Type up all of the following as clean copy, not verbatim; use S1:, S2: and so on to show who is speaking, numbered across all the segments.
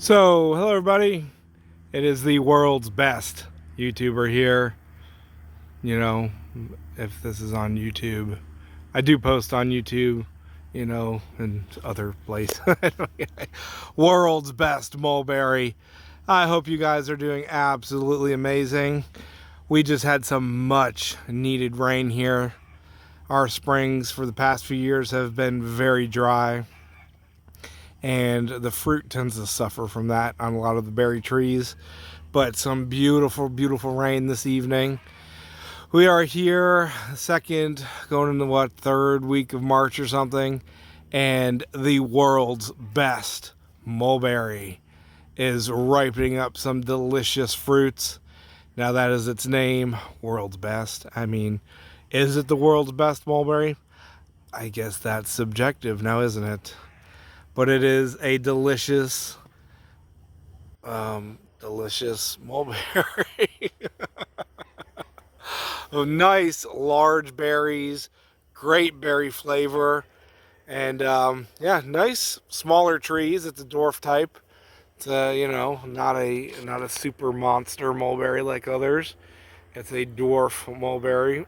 S1: So, hello everybody. It is the world's best YouTuber here. You know, if this is on YouTube, I do post on YouTube, and other places. World's best mulberry. I hope you guys are doing absolutely amazing. We just had some much needed rain here. Our springs for the past few years have been very dry, and the fruit tends to suffer from that on a lot of the berry trees. But some beautiful, beautiful rain this evening. We are here, going into third week of March or something, and the world's best mulberry is ripening up some delicious fruits. Now that is its name, world's best. I mean, is it the world's best mulberry? I guess that's subjective now, isn't it? But it is a delicious mulberry. Nice large berries, great berry flavor, and yeah, nice smaller trees. It's a dwarf type. It's not a super monster mulberry like others. It's a dwarf mulberry.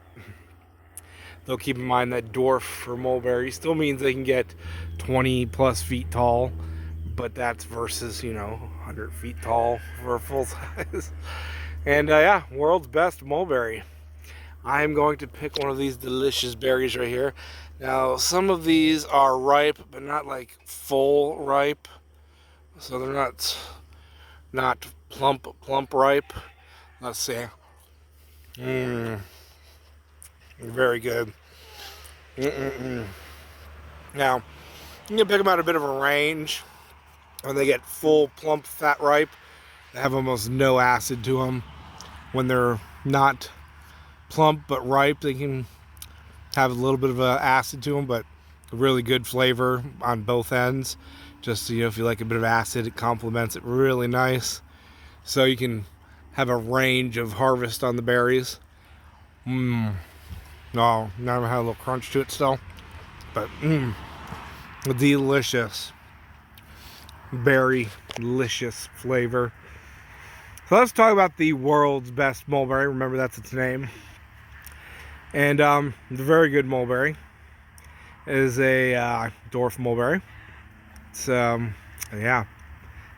S1: Though keep in mind that dwarf for mulberry still means they can get 20 plus feet tall, but that's versus 100 feet tall for a full size. And yeah, world's best mulberry. I'm going to pick one of these delicious berries right here. Now, some of these are ripe, but not like full ripe, so they're not plump ripe. Let's see. Very good. Now, you can pick them out a bit of a range. When they get full, plump, fat ripe, they have almost no acid to them. When they're not plump but ripe, they can have a little bit of acid to them, but a really good flavor on both ends. Just if you like a bit of acid, it complements it really nice. So you can have a range of harvest on the berries. No, now I have a little crunch to it still, but delicious, berry delicious flavor. So let's talk about the world's best mulberry. Remember, that's its name. And the very good mulberry is a dwarf mulberry. It's yeah,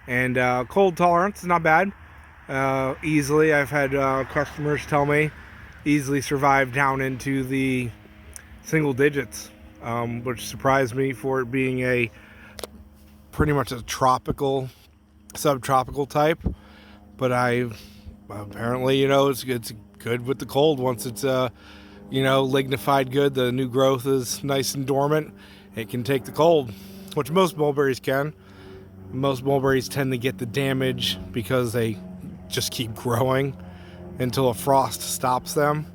S1: and cold tolerance is not bad. Easily, I've had customers tell me, easily survive down into the single digits, which surprised me for it being a pretty much a tropical, subtropical type. But apparently, it's good with the cold. Once it's lignified good, the new growth is nice and dormant, it can take the cold, which most mulberries can. Most mulberries tend to get the damage because they just keep growing until a frost stops them.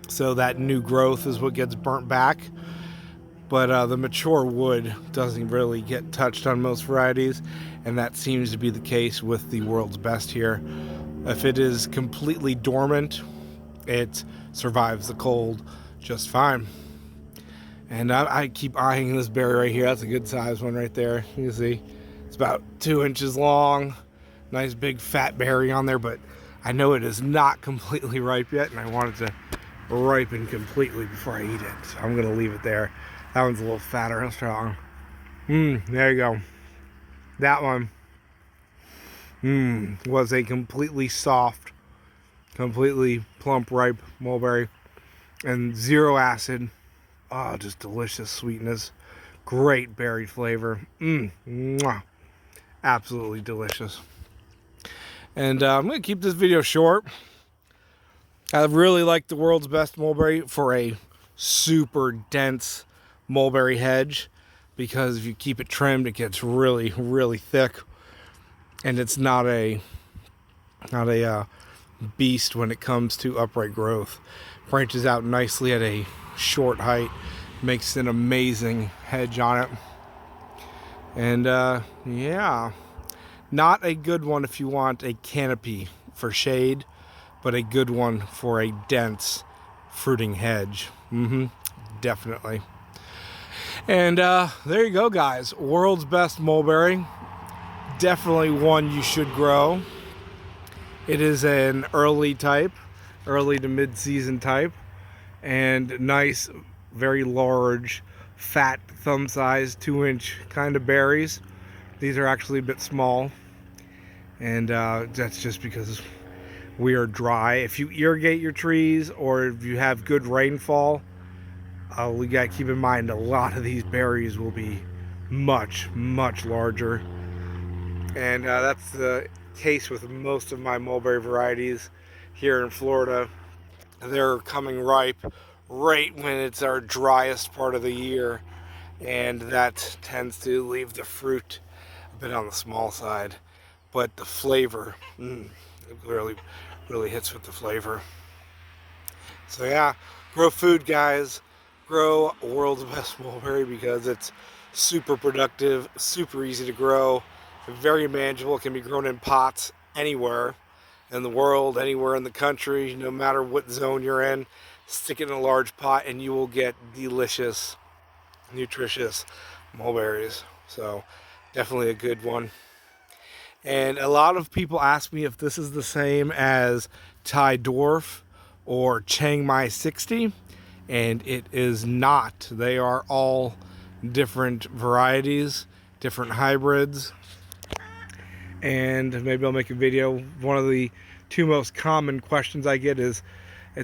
S1: So that new growth is what gets burnt back. But the mature wood doesn't really get touched on most varieties, and that seems to be the case with the world's best here. If it is completely dormant, it survives the cold just fine. And I keep eyeing this berry right here. That's a good size one right there. You can see it's about 2 inches long. Nice big fat berry on there, but I know it is not completely ripe yet, and I want it to ripen completely before I eat it. So I'm going to leave it there. That one's a little fatter and strong. There you go. That one was a completely soft, completely plump, ripe mulberry, and zero acid. Oh, just delicious sweetness. Great berry flavor. Absolutely delicious. And I'm going to keep this video short. I really like the world's best mulberry for a super dense mulberry hedge, because if you keep it trimmed, it gets really, really thick, and it's not a beast when it comes to upright growth. Branches out nicely at a short height, makes an amazing hedge on it. And yeah, not a good one if you want a canopy for shade, but a good one for a dense fruiting hedge. Definitely. And there you go, guys. World's best mulberry. definitely one you should grow. It is an early type, early to mid-season type, and nice, very large, fat, thumb-sized, 2-inch kind of berries. These are actually a bit small, and that's just because we are dry. If you irrigate your trees or if you have good rainfall, we got to keep in mind a lot of these berries will be much, much larger. And that's the case with most of my mulberry varieties here in Florida. They're coming ripe right when it's our driest part of the year, and that tends to leave the fruit a bit on the small side, but the flavor, it really hits with the flavor. So yeah, grow food, guys. Grow world's best mulberry because it's super productive, super easy to grow, very manageable. It can be grown in pots anywhere in the world, anywhere in the country, no matter what zone you're in. Stick it in a large pot and you will get delicious, nutritious mulberries. So definitely a good one. And a lot of people ask me if this is the same as Thai Dwarf or Chiang Mai 60, and it is not. They are all different varieties, different hybrids, and maybe I'll make a video. One of the two most common questions I get is,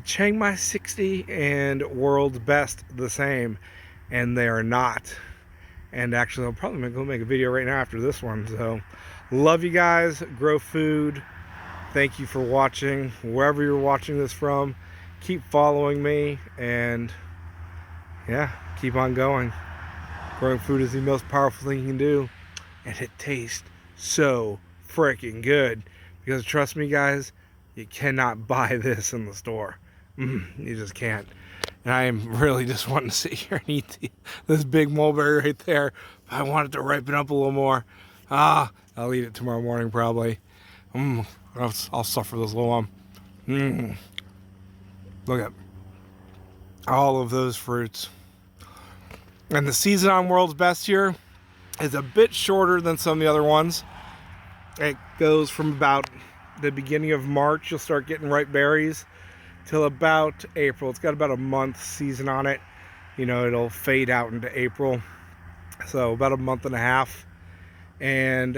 S1: Chiang Mai 60 and World's Best the same? And they are not. And actually, I'll probably go make a video right now after this one. So, love you guys. Grow food. Thank you for watching. Wherever you're watching this from, keep following me. And, yeah, keep on going. Growing food is the most powerful thing you can do. And it tastes so freaking good. Because trust me, guys, you cannot buy this in the store. You just can't. And I am really just wanting to sit here and eat this big mulberry right there. I want it to ripen up a little more. I'll eat it tomorrow morning probably. I'll suffer this little one. Look at all of those fruits. And the season on World's Best here is a bit shorter than some of the other ones. It goes from about the beginning of March, you'll start getting ripe berries, till about April. It's got about a month season on it. You know, it'll fade out into April. So about a month and a half. And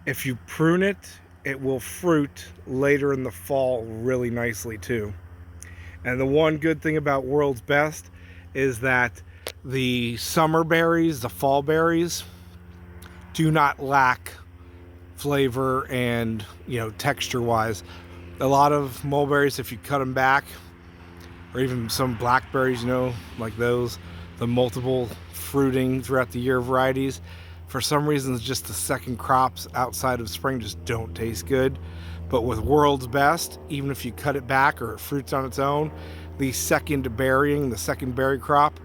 S1: if you prune it, it will fruit later in the fall really nicely too. And the one good thing about World's Best is that the summer berries, the fall berries, do not lack flavor and, you know, texture wise. A lot of mulberries, if you cut them back, or even some blackberries, you know, like those, the multiple fruiting throughout the year varieties, for some reason, just the second crops outside of spring just don't taste good. But with World's Best, even if you cut it back or it fruits on its own, the second berry crop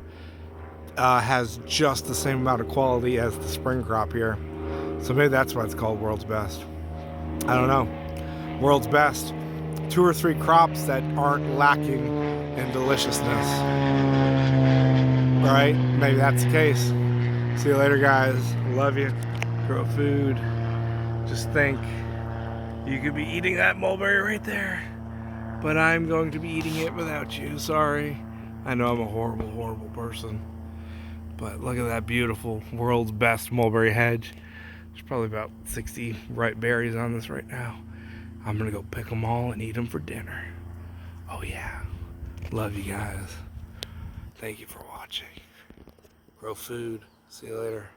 S1: has just the same amount of quality as the spring crop here. So maybe that's why it's called World's Best. I don't know. World's Best. 2 or 3 crops that aren't lacking in deliciousness. Right? Maybe that's the case. See you later, guys. Love you. Grow food. Just think, you could be eating that mulberry right there, but I'm going to be eating it without you. Sorry. I know I'm a horrible, horrible person. But look at that beautiful World's Best mulberry hedge. There's probably about 60 ripe berries on this right now. I'm gonna go pick them all and eat them for dinner. Oh yeah. Love you guys. Thank you for watching. Grow food. See you later.